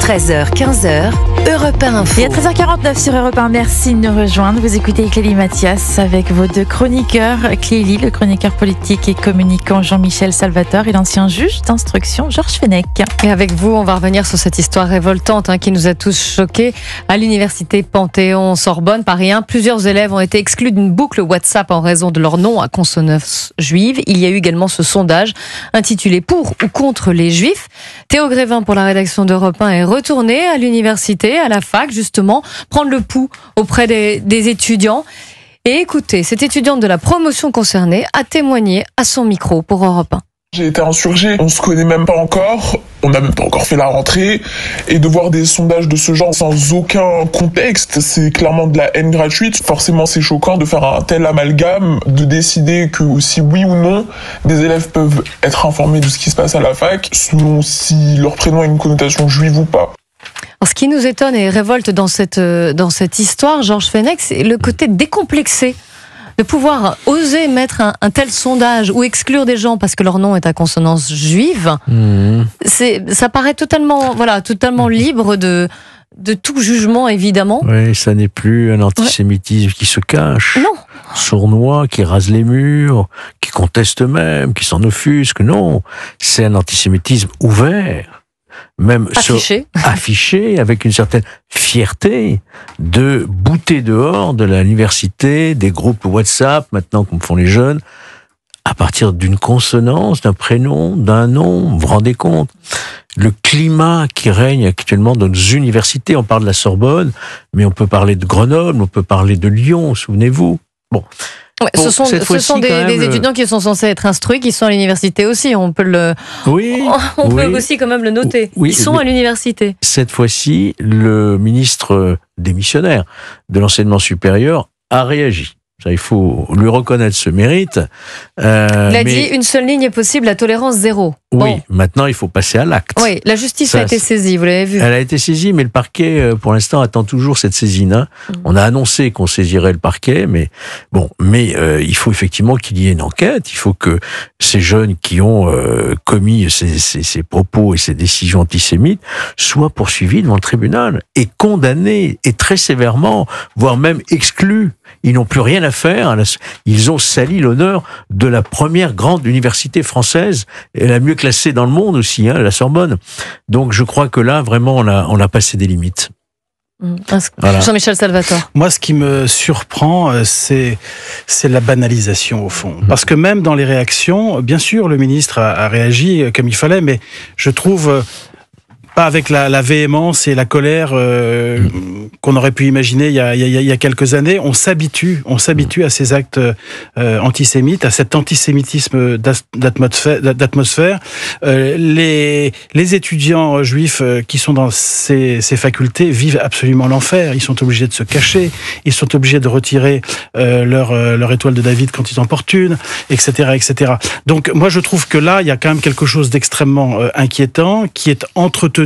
13h, 15h, Europe 1 Info. Il y a 13h49 sur Europe 1. Merci de nous rejoindre. Vous écoutez Clélie Mathias avec vos deux chroniqueurs. Clélie, le chroniqueur politique et communicant Jean-Michel Salvatore et l'ancien juge d'instruction Georges Fenech. Et avec vous, on va revenir sur cette histoire révoltante qui nous a tous choqués. À l'université Panthéon-Sorbonne, Paris 1, plusieurs élèves ont été exclus d'une boucle WhatsApp en raison de leur nom à consonance juive. Il y a eu également ce sondage intitulé « Pour ou contre les Juifs ». Théo Grévin pour la rédaction d'Europe 1 est retourné à l'université, à la fac justement, prendre le pouls auprès des étudiants. Et écoutez, cette étudiante de la promotion concernée a témoigné à son micro pour Europe 1. J'ai été insurgé, on se connaît même pas encore, on n'a même pas encore fait la rentrée, et de voir des sondages de ce genre sans aucun contexte, c'est clairement de la haine gratuite. Forcément c'est choquant de faire un tel amalgame, de décider que si oui ou non, des élèves peuvent être informés de ce qui se passe à la fac, selon si leur prénom a une connotation juive ou pas. Alors, ce qui nous étonne et révolte dans cette histoire, Georges Fenech, c'est le côté décomplexé de pouvoir oser mettre un tel sondage ou exclure des gens parce que leur nom est à consonance juive. Ça paraît totalement libre de tout jugement, évidemment. Oui, ça n'est plus un antisémitisme qui se cache. Non. Sournois, qui rase les murs, qui conteste même, qui s'en offusque. Non, c'est un antisémitisme ouvert. Même affiché avec une certaine fierté de bouter dehors de l'université des groupes WhatsApp, maintenant comme font les jeunes, à partir d'une consonance, d'un prénom, d'un nom. Vous vous rendez compte? Le climat qui règne actuellement dans nos universités, on parle de la Sorbonne, mais on peut parler de Grenoble, on peut parler de Lyon, souvenez-vous. Bon. Ouais, ce sont des étudiants qui sont censés être instruits, qui sont à l'université aussi. On peut peut aussi quand même le noter. Ils sont à l'université. Cette fois-ci, le ministre démissionnaire de l'enseignement supérieur a réagi. Ça, il faut lui reconnaître ce mérite. Il a dit une seule ligne est possible, la tolérance zéro. Oui, maintenant il faut passer à l'acte. Oui, la justice a été saisie, vous l'avez vu. Elle a été saisie, mais le parquet, pour l'instant, attend toujours cette saisine. On a annoncé qu'on saisirait le parquet, mais il faut effectivement qu'il y ait une enquête. Il faut que ces jeunes qui ont commis ces propos et ces décisions antisémites soient poursuivis devant le tribunal et condamnés, et très sévèrement, voire même exclus. Ils n'ont plus rien à faire. Ils ont sali l'honneur de la première grande université française, et la mieux classée dans le monde aussi, la Sorbonne. Donc je crois que là, vraiment, on a passé des limites. Voilà. Jean-Michel Salvatore. Moi, ce qui me surprend, c'est la banalisation, au fond. Parce que même dans les réactions, bien sûr, le ministre a réagi comme il fallait, mais je trouve... pas avec la véhémence et la colère qu'on aurait pu imaginer il y a quelques années. On s'habitue à ces actes antisémites, à cet antisémitisme d'atmosphère. Les étudiants juifs qui sont dans ces facultés vivent absolument l'enfer. Ils sont obligés de se cacher, ils sont obligés de retirer leur étoile de David quand ils importunent, etc., etc. Donc moi je trouve que là il y a quand même quelque chose d'extrêmement inquiétant qui est entretenu.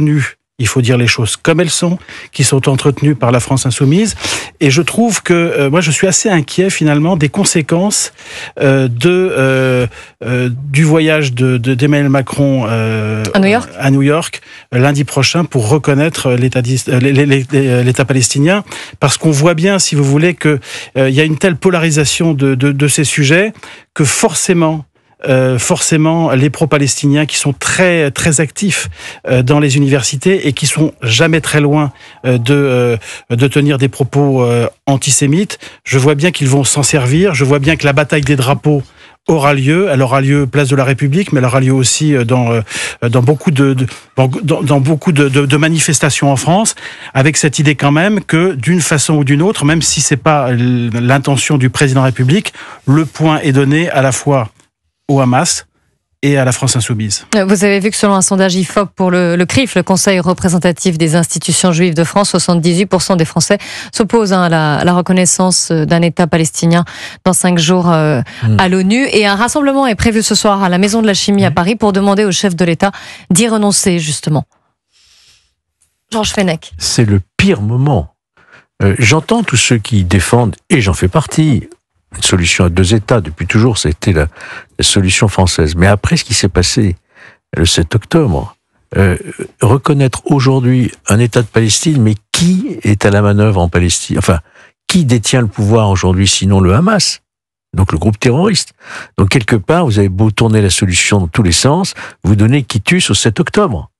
Il faut dire les choses comme elles sont, qui sont entretenues par la France insoumise. Et je trouve que moi, je suis assez inquiet finalement des conséquences du voyage d'Emmanuel Macron à New York lundi prochain pour reconnaître l'État palestinien. Parce qu'on voit bien, si vous voulez, que il y a une telle polarisation de ces sujets que forcément, les pro-palestiniens qui sont très très actifs dans les universités et qui sont jamais très loin de tenir des propos antisémites, je vois bien qu'ils vont s'en servir. Je vois bien que la bataille des drapeaux aura lieu. Elle aura lieu place de la République, mais elle aura lieu aussi dans beaucoup de manifestations en France, avec cette idée quand même que d'une façon ou d'une autre, même si c'est pas l'intention du président de la République, le point est donné à la fois au Hamas et à la France insoumise. Vous avez vu que selon un sondage IFOP pour le CRIF, le Conseil représentatif des institutions juives de France, 78% des Français s'opposent à la reconnaissance d'un État palestinien dans 5 jours à l'ONU. Et un rassemblement est prévu ce soir à la Maison de la Chimie à Paris pour demander au chef de l'État d'y renoncer, justement. Georges Fenech. C'est le pire moment. J'entends tous ceux qui défendent, et j'en fais partie, une solution à 2 États. Depuis toujours, c'était la solution française. Mais après ce qui s'est passé le 7 octobre, reconnaître aujourd'hui un État de Palestine, mais qui est à la manœuvre en Palestine? Enfin, qui détient le pouvoir aujourd'hui, sinon le Hamas? Donc le groupe terroriste. Donc quelque part, vous avez beau tourner la solution dans tous les sens, vous donnez quitus au 7 octobre.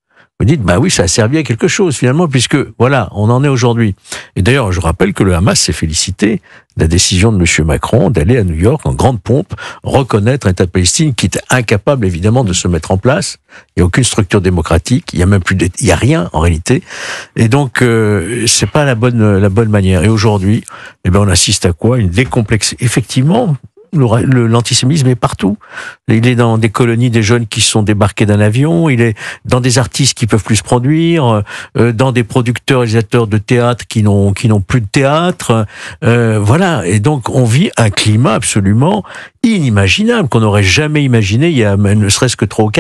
Vous dites, bah oui, ça a servi à quelque chose finalement, puisque voilà, on en est aujourd'hui. Et d'ailleurs, je rappelle que le Hamas s'est félicité de la décision de M. Macron d'aller à New York en grande pompe reconnaître un État de Palestine qui était incapable évidemment de se mettre en place. Il n'y a aucune structure démocratique, il y a même plus, il y a rien en réalité. Et donc c'est pas la bonne manière. Et aujourd'hui, eh ben on assiste à quoi? Une décomplexe. Effectivement. L'antisémitisme est partout. Il est dans des colonies des jeunes qui sont débarqués d'un avion, il est dans des artistes qui peuvent plus se produire, dans des producteurs, réalisateurs de théâtre qui n'ont plus de théâtre. Voilà. Et donc, on vit un climat absolument inimaginable qu'on n'aurait jamais imaginé il y a ne serait-ce que 3 ou 4